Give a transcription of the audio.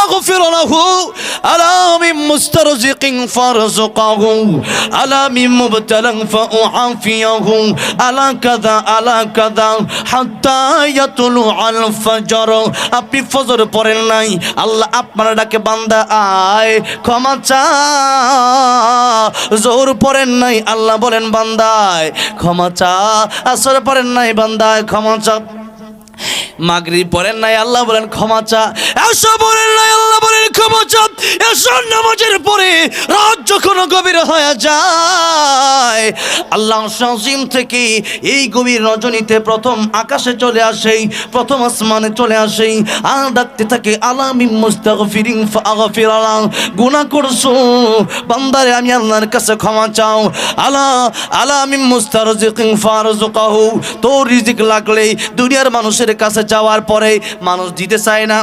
فاغفر له ألا من مسترزق فارزقه ألا من مبتلى فأعافيه ألا كذا حتى يطلع الفجر আপনি ফজর পড়েন নাই আল্লাহ আপনার ডাকে বান্দা আয় ক্ষমা চা জোহর পড়েন নাই আল্লাহ বলেন বান্দায় ক্ষমা চা আসর পড়েন নাই বান্দায় ক্ষমা চা মাগরিব পড়েন নাই আল্লাহ বলেন ক্ষমা চা এসা পড়েন নাই আল্লাহ বলেন ক্ষমা চা এসর নামাজের পরে রাত যখন গভীর হয়ে যায় আল্লাহ শাসিম থেকে এই গভীর রজনীতে প্রথম আকাশে চলে আসে প্রথম আসমানে চলে আসে আর ডাকতে থাকে আলামিন মুস্তাগফিরিন ফাগফিরালাহ গুনাহ করছো বান্দারে আমি আল্লাহর কাছে ক্ষমা চাও আলামিন মুস্তারজিকিন ফারজুকাহু তো রিজিক লাগলে দুনিয়ার মানুষের কাছে যাওয়ার পরে মানুষ দিতে চায় না।